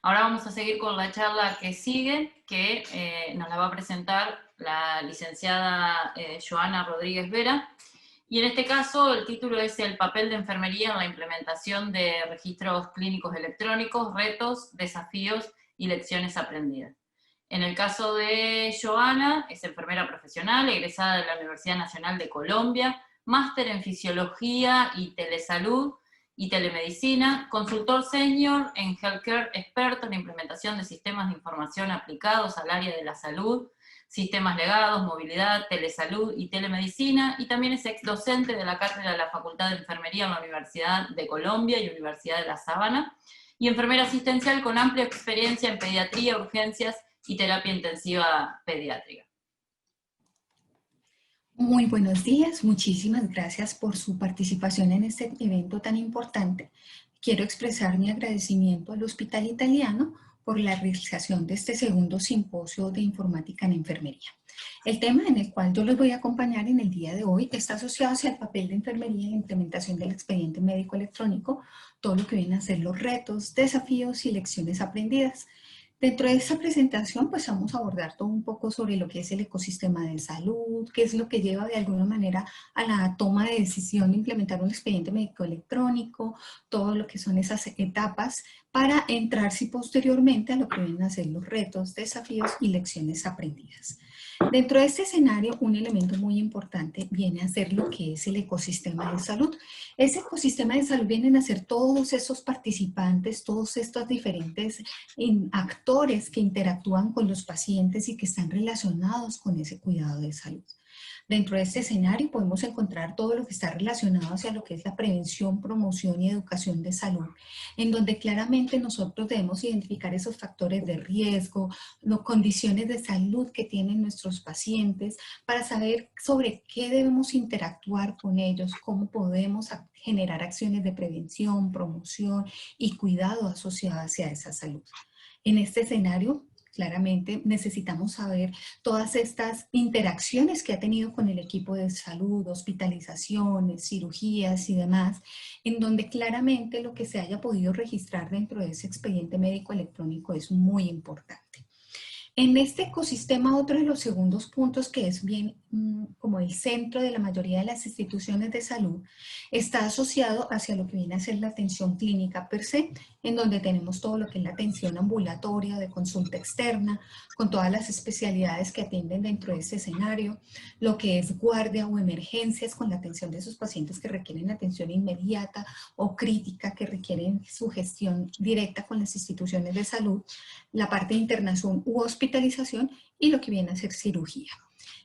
Ahora vamos a seguir con la charla que sigue, que nos la va a presentar la licenciada Joana Rodríguez Vera. Y en este caso el título es El papel de enfermería en la implementación de registros clínicos electrónicos, retos, desafíos y lecciones aprendidas. En el caso de Joana, es enfermera profesional, egresada de la Universidad Nacional de Colombia, máster en Fisiología y Telesalud y Telemedicina, consultor senior en Healthcare, experto en la implementación de sistemas de información aplicados al área de la salud, sistemas legados, movilidad, telesalud y telemedicina, y también es ex docente de la cátedra de la Facultad de Enfermería en la Universidad de Colombia y Universidad de La Sabana, y enfermera asistencial con amplia experiencia en pediatría, urgencias y terapia intensiva pediátrica. Muy buenos días, muchísimas gracias por su participación en este evento tan importante. Quiero expresar mi agradecimiento al Hospital Italiano por la realización de este segundo simposio de informática en enfermería. El tema en el cual yo los voy a acompañar en el día de hoy está asociado hacia el papel de enfermería en la implementación del expediente médico electrónico, todo lo que vienen a ser los retos, desafíos y lecciones aprendidas. Dentro de esta presentación, pues vamos a abordar todo un poco sobre lo que es el ecosistema de salud, qué es lo que lleva de alguna manera a la toma de decisión de implementar un expediente médico electrónico, todo lo que son esas etapas para entrar posteriormente a lo que vienen a ser los retos, desafíos y lecciones aprendidas. Dentro de este escenario, un elemento muy importante viene a ser lo que es el ecosistema de salud. Ese ecosistema de salud vienen a ser todos esos participantes, todos estos diferentes actores que interactúan con los pacientes y que están relacionados con ese cuidado de salud. Dentro de este escenario podemos encontrar todo lo que está relacionado hacia lo que es la prevención, promoción y educación de salud, en donde claramente nosotros debemos identificar esos factores de riesgo, las condiciones de salud que tienen nuestros pacientes, para saber sobre qué debemos interactuar con ellos, cómo podemos generar acciones de prevención, promoción y cuidado asociados hacia esa salud. En este escenario, claramente necesitamos saber todas estas interacciones que ha tenido con el equipo de salud, hospitalizaciones, cirugías y demás, en donde claramente lo que se haya podido registrar dentro de ese expediente médico electrónico es muy importante. En este ecosistema, otro de los segundos puntos que es bien como el centro de la mayoría de las instituciones de salud, está asociado hacia lo que viene a ser la atención clínica per se, en donde tenemos todo lo que es la atención ambulatoria, de consulta externa, con todas las especialidades que atienden dentro de ese escenario, lo que es guardia o emergencias con la atención de esos pacientes que requieren atención inmediata o crítica, que requieren su gestión directa con las instituciones de salud, la parte de internación u hospitalización y lo que viene a ser cirugía.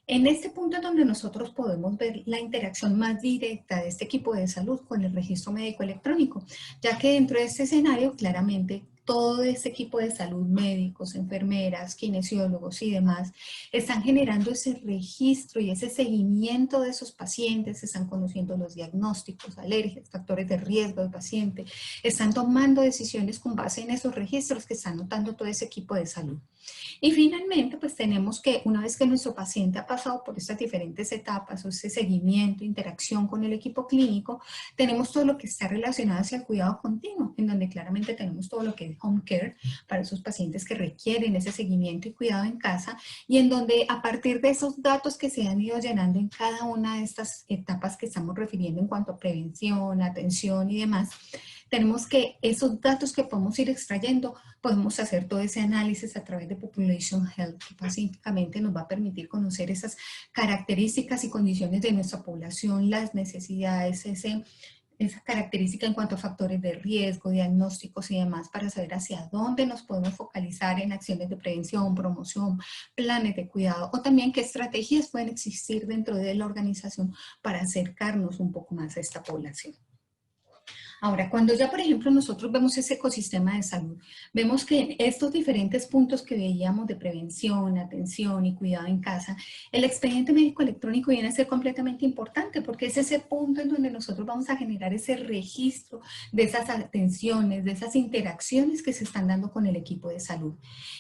En este punto es donde nosotros podemos ver la interacción más directa de este equipo de salud con el registro médico electrónico, ya que dentro de este escenario claramente todo este equipo de salud, médicos, enfermeras, kinesiólogos y demás, están generando ese registro y ese seguimiento de esos pacientes, están conociendo los diagnósticos, alergias, factores de riesgo del paciente, están tomando decisiones con base en esos registros que está anotando todo ese equipo de salud. Y finalmente, pues tenemos que una vez que nuestro paciente ha pasado por estas diferentes etapas, o ese seguimiento, interacción con el equipo clínico, tenemos todo lo que está relacionado hacia el cuidado continuo, en donde claramente tenemos todo lo que es home care para esos pacientes que requieren ese seguimiento y cuidado en casa, y en donde a partir de esos datos que se han ido llenando en cada una de estas etapas que estamos refiriendo en cuanto a prevención, atención y demás, tenemos que esos datos que podemos ir extrayendo, podemos hacer todo ese análisis a través de Population Health, que básicamente nos va a permitir conocer esas características y condiciones de nuestra población, las necesidades, esa característica en cuanto a factores de riesgo, diagnósticos y demás, para saber hacia dónde nos podemos focalizar en acciones de prevención, promoción, planes de cuidado, o también qué estrategias pueden existir dentro de la organización para acercarnos un poco más a esta población. Ahora, cuando ya, por ejemplo, nosotros vemos ese ecosistema de salud, vemos que en estos diferentes puntos que veíamos de prevención, atención y cuidado en casa, el expediente médico electrónico viene a ser completamente importante porque es ese punto en donde nosotros vamos a generar ese registro de esas atenciones, de esas interacciones que se están dando con el equipo de salud.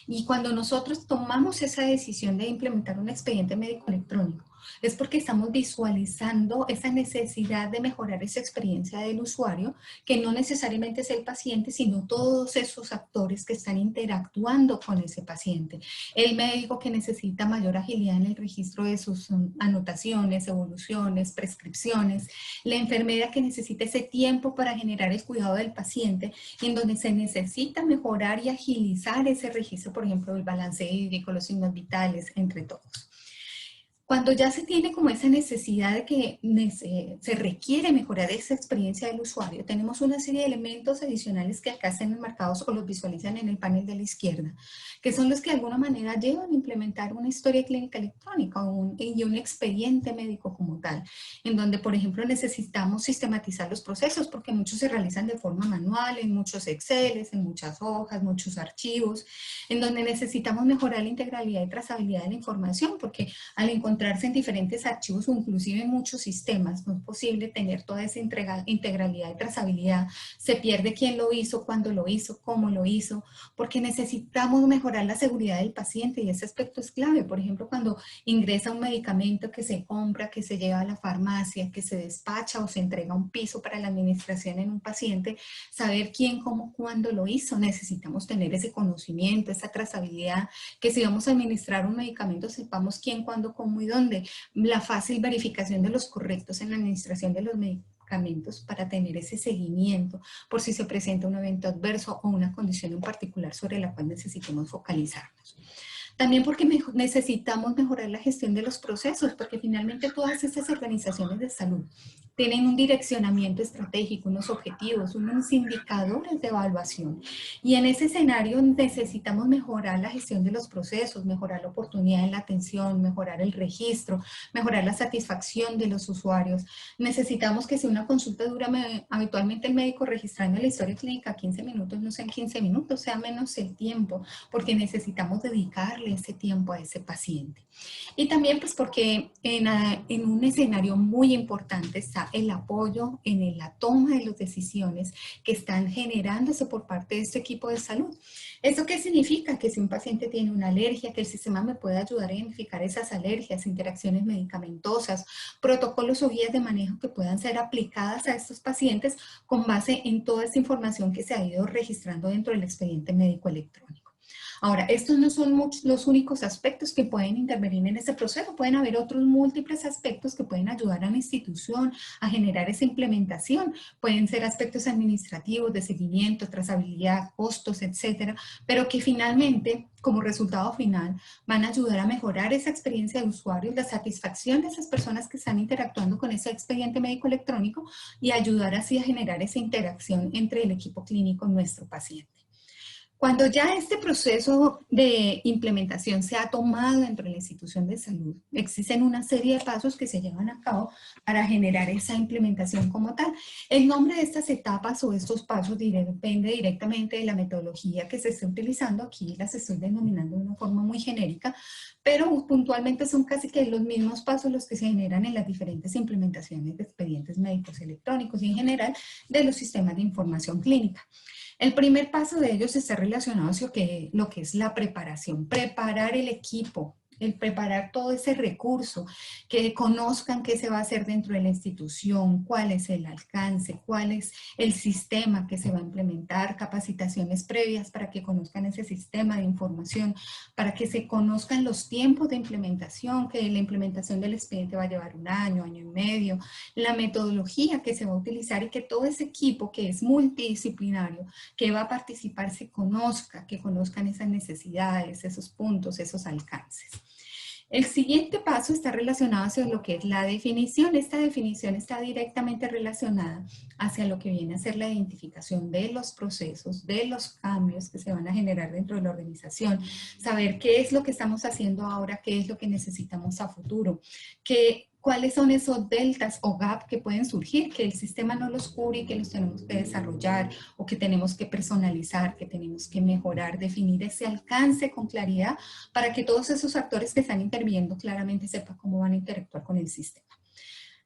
Y cuando nosotros tomamos esa decisión de implementar un expediente médico electrónico, es porque estamos visualizando esa necesidad de mejorar esa experiencia del usuario, que no necesariamente es el paciente, sino todos esos actores que están interactuando con ese paciente. El médico que necesita mayor agilidad en el registro de sus anotaciones, evoluciones, prescripciones, la enfermera que necesita ese tiempo para generar el cuidado del paciente, en donde se necesita mejorar y agilizar ese registro, por ejemplo, del balance hídrico, los signos vitales, entre todos. Cuando ya se tiene como esa necesidad de que se requiere mejorar esa experiencia del usuario, tenemos una serie de elementos adicionales que acá están enmarcados o los visualizan en el panel de la izquierda, que son los que de alguna manera llevan a implementar una historia clínica electrónica y un expediente médico como tal, en donde, por ejemplo, necesitamos sistematizar los procesos porque muchos se realizan de forma manual, en muchos Exceles, en muchas hojas, muchos archivos, en donde necesitamos mejorar la integralidad y trazabilidad de la información, porque al encontrarse en diferentes archivos o inclusive en muchos sistemas, no es posible tener toda esa integralidad y trazabilidad. Se pierde quién lo hizo, cuándo lo hizo, cómo lo hizo, porque necesitamos mejorar la seguridad del paciente y ese aspecto es clave. Por ejemplo, cuando ingresa un medicamento que se compra, que se lleva a la farmacia, que se despacha o se entrega a un piso para la administración en un paciente, saber quién, cómo, cuándo lo hizo. Necesitamos tener ese conocimiento, esa trazabilidad, que si vamos a administrar un medicamento sepamos quién, cuándo, cómo y dónde. La fácil verificación de los correctos en la administración de los medicamentos para tener ese seguimiento por si se presenta un evento adverso o una condición en particular sobre la cual necesitemos focalizarnos. También porque necesitamos mejorar la gestión de los procesos, porque finalmente todas estas organizaciones de salud tienen un direccionamiento estratégico, unos objetivos, unos indicadores de evaluación. Y en ese escenario necesitamos mejorar la gestión de los procesos, mejorar la oportunidad en la atención, mejorar el registro, mejorar la satisfacción de los usuarios. Necesitamos que si una consulta dura habitualmente el médico registrando la historia clínica 15 minutos, no sean 15 minutos, sea menos el tiempo, porque necesitamos dedicarle ese tiempo a ese paciente. Y también pues porque en un escenario muy importante está el apoyo en la toma de las decisiones que están generándose por parte de este equipo de salud. ¿Esto qué significa? Que si un paciente tiene una alergia, que el sistema me puede ayudar a identificar esas alergias, interacciones medicamentosas, protocolos o guías de manejo que puedan ser aplicadas a estos pacientes con base en toda esta información que se ha ido registrando dentro del expediente médico electrónico. Ahora, estos no son los únicos aspectos que pueden intervenir en este proceso. Pueden haber otros múltiples aspectos que pueden ayudar a la institución a generar esa implementación. Pueden ser aspectos administrativos, de seguimiento, trazabilidad, costos, etcétera, pero que finalmente, como resultado final, van a ayudar a mejorar esa experiencia de usuario, la satisfacción de esas personas que están interactuando con ese expediente médico electrónico y ayudar así a generar esa interacción entre el equipo clínico y nuestro paciente. Cuando ya este proceso de implementación se ha tomado dentro de la institución de salud, existen una serie de pasos que se llevan a cabo para generar esa implementación como tal. El nombre de estas etapas o estos pasos depende directamente de la metodología que se esté utilizando. Aquí las estoy denominando de una forma muy genérica, pero puntualmente son casi que los mismos pasos los que se generan en las diferentes implementaciones de expedientes médicos electrónicos y en general de los sistemas de información clínica. El primer paso de ellos está relacionado hacia lo que es la preparación, preparar el equipo, el preparar todo ese recurso, que conozcan qué se va a hacer dentro de la institución, cuál es el alcance, cuál es el sistema que se va a implementar, capacitaciones previas para que conozcan ese sistema de información, para que se conozcan los tiempos de implementación, que la implementación del expediente va a llevar un año, año y medio, la metodología que se va a utilizar y que todo ese equipo que es multidisciplinario, que va a participar, se conozca, que conozcan esas necesidades, esos puntos, esos alcances. El siguiente paso está relacionado hacia lo que es la definición. Esta definición está directamente relacionada hacia lo que viene a ser la identificación de los procesos, de los cambios que se van a generar dentro de la organización, saber qué es lo que estamos haciendo ahora, qué es lo que necesitamos a futuro, cuáles son esos deltas o gap que pueden surgir, que el sistema no los cubre y que los tenemos que desarrollar o que tenemos que personalizar, que tenemos que mejorar, definir ese alcance con claridad para que todos esos actores que están interviniendo claramente sepan cómo van a interactuar con el sistema.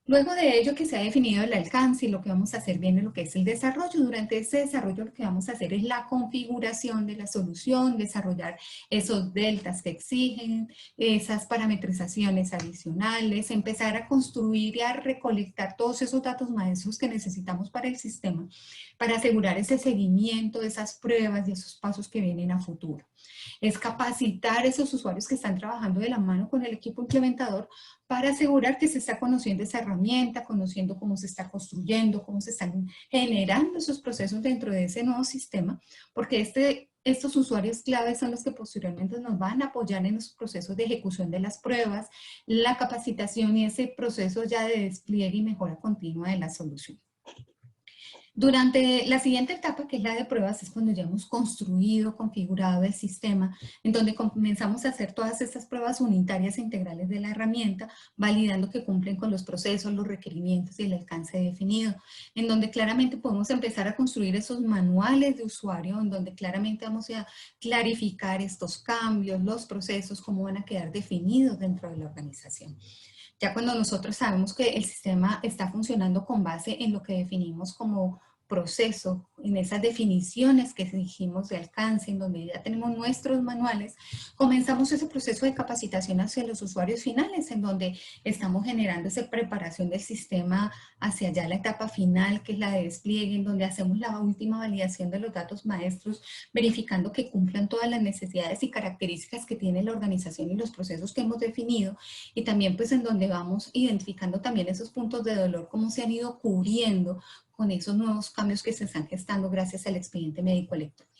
Luego de ello que se ha definido el alcance y lo que vamos a hacer viene lo que es el desarrollo. Durante este desarrollo lo que vamos a hacer es la configuración de la solución, desarrollar esos deltas que exigen, esas parametrizaciones adicionales, empezar a construir y a recolectar todos esos datos maestros que necesitamos para el sistema, para asegurar ese seguimiento de esas pruebas y esos pasos que vienen a futuro. Es capacitar a esos usuarios que están trabajando de la mano con el equipo implementador para asegurar que se está conociendo esa herramienta, conociendo cómo se está construyendo, cómo se están generando esos procesos dentro de ese nuevo sistema, porque estos usuarios claves son los que posteriormente nos van a apoyar en los procesos de ejecución de las pruebas, la capacitación y ese proceso ya de despliegue y mejora continua de la solución. Durante la siguiente etapa, que es la de pruebas, es cuando ya hemos construido, configurado el sistema, en donde comenzamos a hacer todas estas pruebas unitarias e integrales de la herramienta, validando que cumplen con los procesos, los requerimientos y el alcance definido, en donde claramente podemos empezar a construir esos manuales de usuario, en donde claramente vamos a clarificar estos cambios, los procesos, cómo van a quedar definidos dentro de la organización. Ya cuando nosotros sabemos que el sistema está funcionando con base en lo que definimos como proceso, en esas definiciones que dijimos de alcance, en donde ya tenemos nuestros manuales, comenzamos ese proceso de capacitación hacia los usuarios finales, en donde estamos generando esa preparación del sistema hacia allá la etapa final, que es la de despliegue, en donde hacemos la última validación de los datos maestros, verificando que cumplan todas las necesidades y características que tiene la organización y los procesos que hemos definido, y también pues en donde vamos identificando también esos puntos de dolor, cómo se han ido cubriendo con esos nuevos cambios que se están gestando gracias al expediente médico electrónico.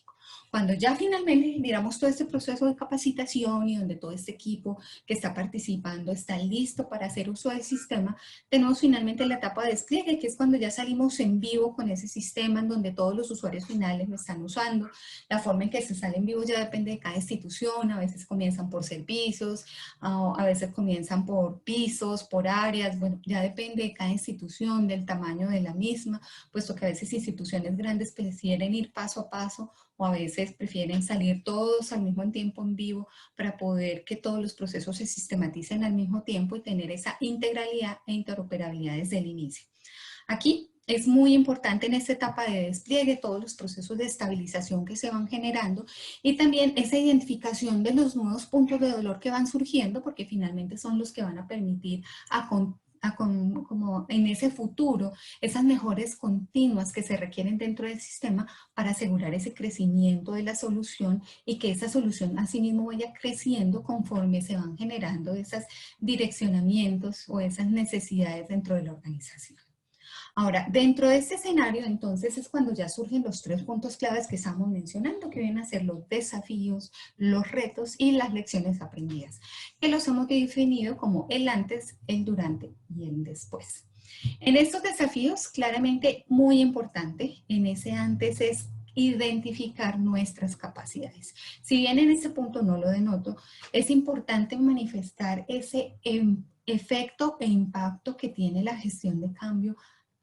Cuando ya finalmente generamos todo este proceso de capacitación y donde todo este equipo que está participando está listo para hacer uso del sistema, tenemos finalmente la etapa de despliegue, que es cuando ya salimos en vivo con ese sistema en donde todos los usuarios finales lo están usando. La forma en que se sale en vivo ya depende de cada institución, a veces comienzan por servicios, a veces comienzan por pisos, por áreas, bueno, ya depende de cada institución, del tamaño de la misma, puesto que a veces instituciones grandes prefieren ir paso a paso o a veces prefieren salir todos al mismo tiempo en vivo para poder que todos los procesos se sistematicen al mismo tiempo y tener esa integralidad e interoperabilidad desde el inicio. Aquí es muy importante en esta etapa de despliegue todos los procesos de estabilización que se van generando y también esa identificación de los nuevos puntos de dolor que van surgiendo, porque finalmente son los que van a permitir como en ese futuro, esas mejores continuas que se requieren dentro del sistema para asegurar ese crecimiento de la solución y que esa solución asimismo vaya creciendo conforme se van generando esos direccionamientos o esas necesidades dentro de la organización. Ahora, dentro de este escenario, entonces, es cuando ya surgen los 3 puntos claves que estamos mencionando, que vienen a ser los desafíos, los retos y las lecciones aprendidas, que los hemos definido como el antes, el durante y el después. En estos desafíos, claramente muy importante, en ese antes es identificar nuestras capacidades. Si bien en este punto no lo denoto, es importante manifestar ese efecto e impacto que tiene la gestión de cambio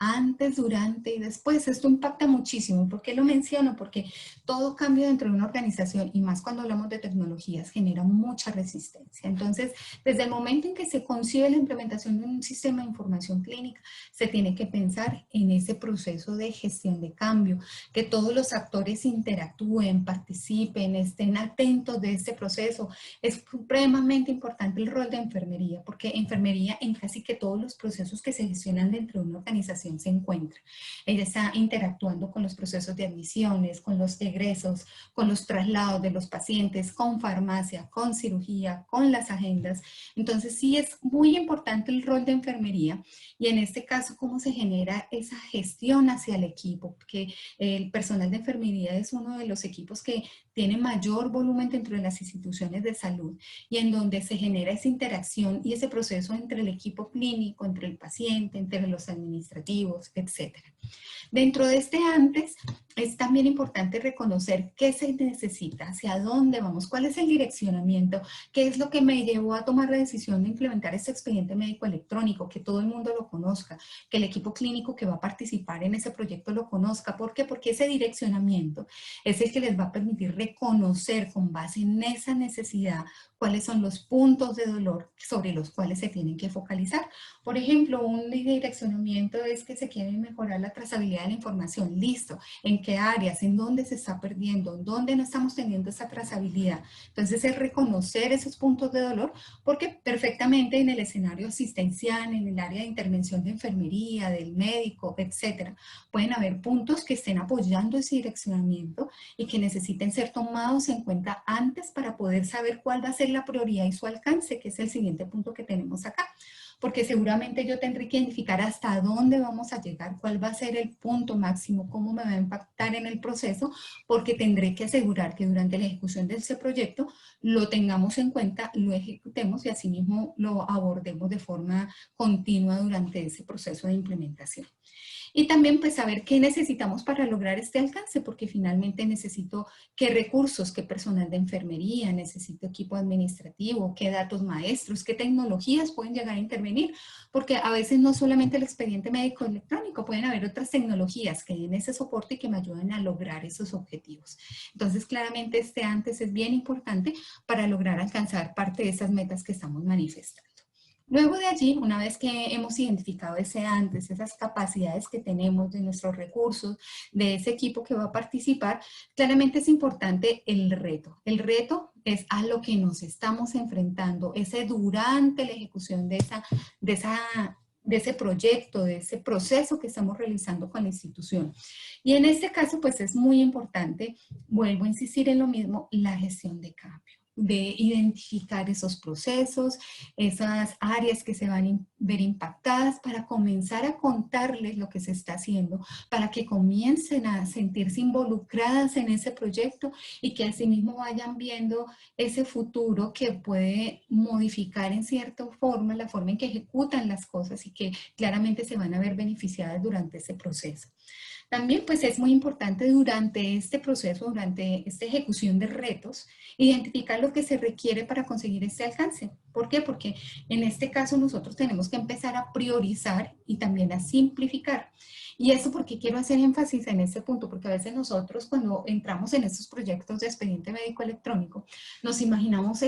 antes, durante y después. Esto impacta muchísimo. ¿Por qué lo menciono? Porque todo cambio dentro de una organización, y más cuando hablamos de tecnologías, genera mucha resistencia. Entonces, desde el momento en que se concibe la implementación de un sistema de información clínica, se tiene que pensar en ese proceso de gestión de cambio, que todos los actores interactúen, participen, estén atentos de este proceso. Es supremamente importante el rol de enfermería, porque enfermería en casi que todos los procesos que se gestionan dentro de una organización se encuentra. Ella está interactuando con los procesos de admisiones, con los egresos, con los traslados de los pacientes, con farmacia, con cirugía, con las agendas. Entonces sí es muy importante el rol de enfermería y en este caso cómo se genera esa gestión hacia el equipo, porque el personal de enfermería es uno de los equipos que tiene mayor volumen dentro de las instituciones de salud y en donde se genera esa interacción y ese proceso entre el equipo clínico, entre el paciente, entre los administrativos, etc. Dentro de este antes, es también importante reconocer qué se necesita, hacia dónde vamos, cuál es el direccionamiento, qué es lo que me llevó a tomar la decisión de implementar este expediente médico electrónico, que todo el mundo lo conozca, que el equipo clínico que va a participar en ese proyecto lo conozca. ¿Por qué? Porque ese direccionamiento es el que les va a permitir reconocer con base en esa necesidad cuáles son los puntos de dolor sobre los cuales se tienen que focalizar. Por ejemplo, un direccionamiento es que se quiere mejorar la trazabilidad de la información. Listo, ¿en qué áreas? ¿En dónde se está perdiendo? ¿En dónde no estamos teniendo esa trazabilidad? Entonces es reconocer esos puntos de dolor, porque perfectamente en el escenario asistencial, en el área de intervención de enfermería, del médico, etcétera, pueden haber puntos que estén apoyando ese direccionamiento y que necesiten ser tomados en cuenta antes para poder saber cuál va a ser la prioridad y su alcance, que es el siguiente punto que tenemos acá. Porque seguramente yo tendré que identificar hasta dónde vamos a llegar, cuál va a ser el punto máximo, cómo me va a impactar en el proceso, porque tendré que asegurar que durante la ejecución de ese proyecto lo tengamos en cuenta, lo ejecutemos y asimismo lo abordemos de forma continua durante ese proceso de implementación. Y también pues saber qué necesitamos para lograr este alcance, porque finalmente necesito qué recursos, qué personal de enfermería, necesito equipo administrativo, qué datos maestros, qué tecnologías pueden llegar a intervenir, porque a veces no solamente el expediente médico electrónico, pueden haber otras tecnologías que den ese soporte y que me ayuden a lograr esos objetivos. Entonces claramente este antes es bien importante para lograr alcanzar parte de esas metas que estamos manifestando. Luego de allí, una vez que hemos identificado ese antes, esas capacidades que tenemos de nuestros recursos, de ese equipo que va a participar, claramente es importante el reto. El reto es a lo que nos estamos enfrentando, ese durante la ejecución de ese proyecto, de ese proceso que estamos realizando con la institución. Y en este caso, pues es muy importante, vuelvo a insistir en lo mismo, la gestión de cambio, de identificar esos procesos, esas áreas que se van a ver impactadas para comenzar a contarles lo que se está haciendo, para que comiencen a sentirse involucradas en ese proyecto y que asimismo vayan viendo ese futuro que puede modificar en cierta forma la forma en que ejecutan las cosas y que claramente se van a ver beneficiadas durante ese proceso. También pues es muy importante durante este proceso, durante esta ejecución de retos, identificar lo que se requiere para conseguir este alcance. ¿Por qué? Porque en este caso nosotros tenemos que empezar a priorizar y también a simplificar. Y eso porque quiero hacer énfasis en este punto, porque a veces nosotros cuando entramos en estos proyectos de expediente médico electrónico, nos imaginamos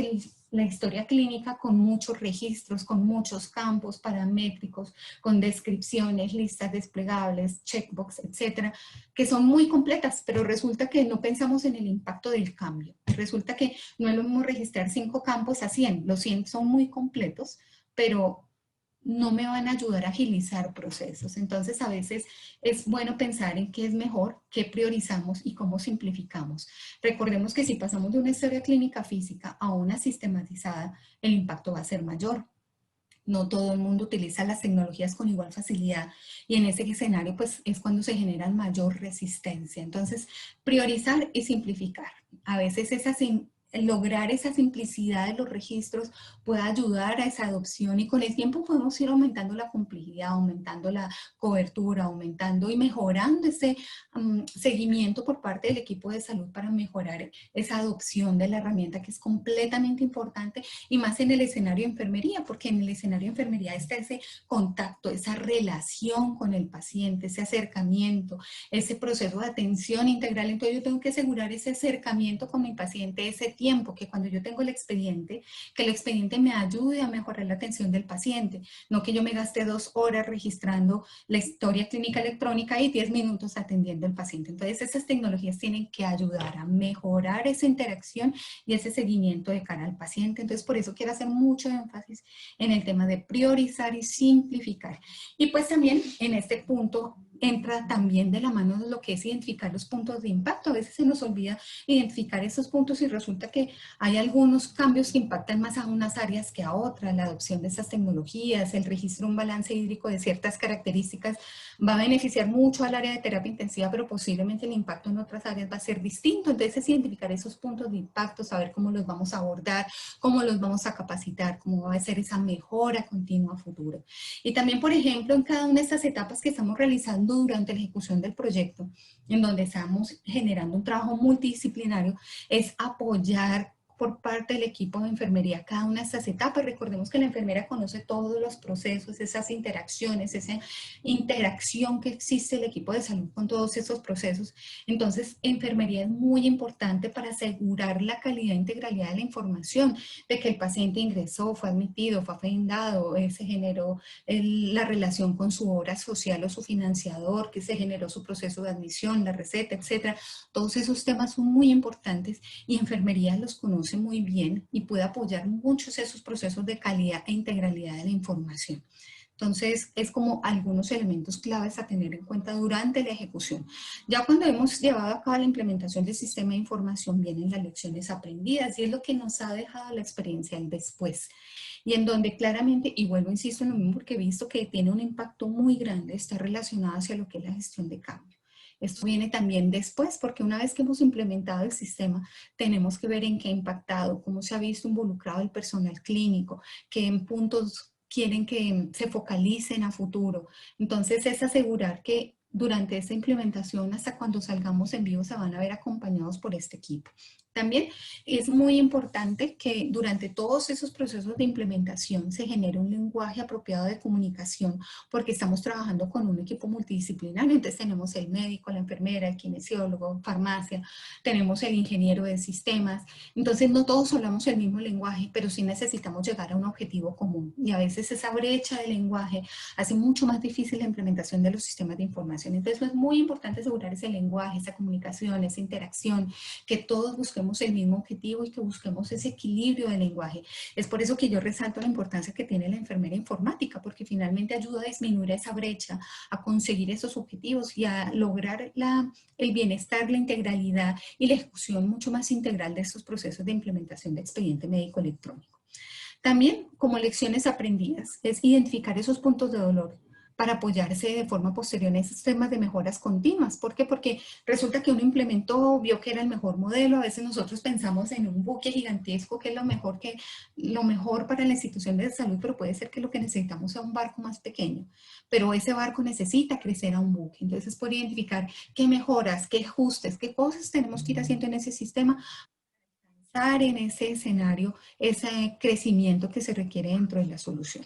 la historia clínica con muchos registros, con muchos campos paramétricos, con descripciones, listas desplegables, checkbox, etcétera, que son muy completas, pero resulta que no pensamos en el impacto del cambio. Resulta que no es lo mismo registrar 5 campos a 100. Los 100 son muy completos, pero no me van a ayudar a agilizar procesos. Entonces, a veces es bueno pensar en qué es mejor, qué priorizamos y cómo simplificamos. Recordemos que si pasamos de una historia clínica física a una sistematizada, el impacto va a ser mayor. No todo el mundo utiliza las tecnologías con igual facilidad y en ese escenario pues es cuando se genera mayor resistencia. Entonces, priorizar y simplificar. A veces lograr esa simplicidad de los registros puede ayudar a esa adopción y con el tiempo podemos ir aumentando la complejidad, aumentando la cobertura, aumentando y mejorando ese seguimiento por parte del equipo de salud para mejorar esa adopción de la herramienta que es completamente importante y más en el escenario de enfermería, porque en el escenario de enfermería está ese contacto, esa relación con el paciente, ese acercamiento, ese proceso de atención integral. Entonces yo tengo que asegurar ese acercamiento con mi paciente, ese tiempo, que cuando yo tengo el expediente, que el expediente me ayude a mejorar la atención del paciente, no que yo me gaste 2 horas registrando la historia clínica electrónica y 10 minutos atendiendo al paciente. Entonces esas tecnologías tienen que ayudar a mejorar esa interacción y ese seguimiento de cara al paciente. Entonces por eso quiero hacer mucho énfasis en el tema de priorizar y simplificar. Y pues también en este punto entra también de la mano de lo que es identificar los puntos de impacto. A veces se nos olvida identificar esos puntos y resulta que hay algunos cambios que impactan más a unas áreas que a otras. La adopción de estas tecnologías, el registro de un balance hídrico de ciertas características va a beneficiar mucho al área de terapia intensiva, pero posiblemente el impacto en otras áreas va a ser distinto. Entonces es identificar esos puntos de impacto, saber cómo los vamos a abordar, cómo los vamos a capacitar, cómo va a ser esa mejora continua a futuro. Y también, por ejemplo, en cada una de estas etapas que estamos realizando durante la ejecución del proyecto, en donde estamos generando un trabajo multidisciplinario, es apoyar por parte del equipo de enfermería cada una de estas etapas. Recordemos que la enfermera conoce todos los procesos, esas interacciones, esa interacción que existe el equipo de salud con todos esos procesos. Entonces, enfermería es muy importante para asegurar la calidad e integralidad de la información, de que el paciente ingresó, fue admitido, fue agendado, se generó la relación con su obra social o su financiador, que se generó su proceso de admisión, la receta, etcétera. Todos esos temas son muy importantes y enfermería los conoce muy bien y puede apoyar muchos de esos procesos de calidad e integralidad de la información. Entonces, es como algunos elementos claves a tener en cuenta durante la ejecución. Ya cuando hemos llevado a cabo la implementación del sistema de información, vienen las lecciones aprendidas y es lo que nos ha dejado la experiencia al después. Y en donde claramente, y vuelvo, insisto en lo mismo porque he visto que tiene un impacto muy grande, está relacionado hacia lo que es la gestión de cambio. Esto viene también después, porque una vez que hemos implementado el sistema, tenemos que ver en qué ha impactado, cómo se ha visto involucrado el personal clínico, qué en puntos quieren que se focalicen a futuro. Entonces es asegurar que durante esta implementación, hasta cuando salgamos en vivo, se van a ver acompañados por este equipo. También es muy importante que durante todos esos procesos de implementación se genere un lenguaje apropiado de comunicación, porque estamos trabajando con un equipo multidisciplinario. Entonces tenemos el médico, la enfermera, el kinesiólogo, farmacia, tenemos el ingeniero de sistemas. Entonces no todos hablamos el mismo lenguaje, pero sí necesitamos llegar a un objetivo común. Y a veces esa brecha de lenguaje hace mucho más difícil la implementación de los sistemas de información. Entonces es muy importante asegurar ese lenguaje, esa comunicación, esa interacción, que todos busquemos el mismo objetivo y que busquemos ese equilibrio del lenguaje. Es por eso que yo resalto la importancia que tiene la enfermera informática, porque finalmente ayuda a disminuir esa brecha, a conseguir esos objetivos y a lograr el bienestar, la integralidad y la ejecución mucho más integral de estos procesos de implementación de expediente médico electrónico. También, como lecciones aprendidas, es identificar esos puntos de dolor para apoyarse de forma posterior en esos temas de mejoras continuas. ¿Por qué? Porque resulta que uno implementó, vio que era el mejor modelo, a veces nosotros pensamos en un buque gigantesco que es lo mejor para la institución de salud, pero puede ser que lo que necesitamos sea un barco más pequeño, pero ese barco necesita crecer a un buque. Entonces, por identificar qué mejoras, qué ajustes, qué cosas tenemos que ir haciendo en ese sistema, en ese escenario, ese crecimiento que se requiere dentro de la solución.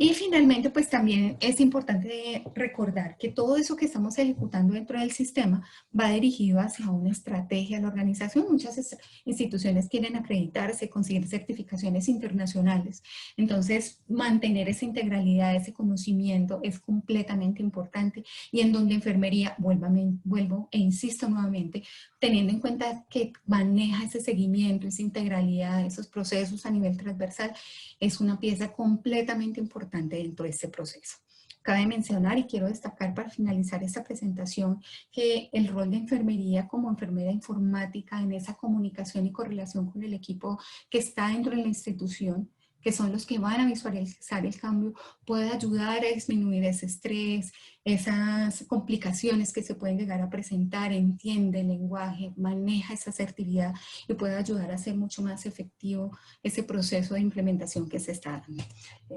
Y finalmente, pues también es importante recordar que todo eso que estamos ejecutando dentro del sistema va dirigido hacia una estrategia de la organización. Muchas instituciones quieren acreditarse, conseguir certificaciones internacionales. Entonces, mantener esa integralidad, ese conocimiento es completamente importante y en donde enfermería, vuelvo e insisto nuevamente, teniendo en cuenta que maneja ese seguimiento, esa integralidad, esos procesos a nivel transversal, es una pieza completamente importante dentro de este proceso. Cabe mencionar y quiero destacar para finalizar esta presentación que el rol de enfermería como enfermera informática en esa comunicación y correlación con el equipo que está dentro de la institución, que son los que van a visualizar el cambio, puede ayudar a disminuir ese estrés, esas complicaciones que se pueden llegar a presentar, entiende el lenguaje, maneja esa asertividad y puede ayudar a hacer mucho más efectivo ese proceso de implementación que se está dando.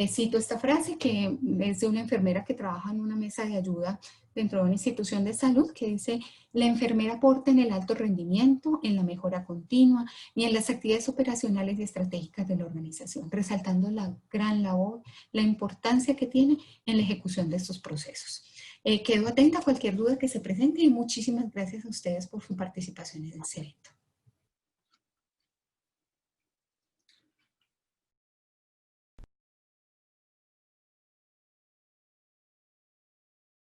Cito esta frase que es de una enfermera que trabaja en una mesa de ayuda dentro de una institución de salud que dice: la enfermera aporta en el alto rendimiento, en la mejora continua y en las actividades operacionales y estratégicas de la organización, resaltando la gran labor, la importancia que tiene en la ejecución de estos procesos. Quedo atenta a cualquier duda que se presente y muchísimas gracias a ustedes por su participación en este evento.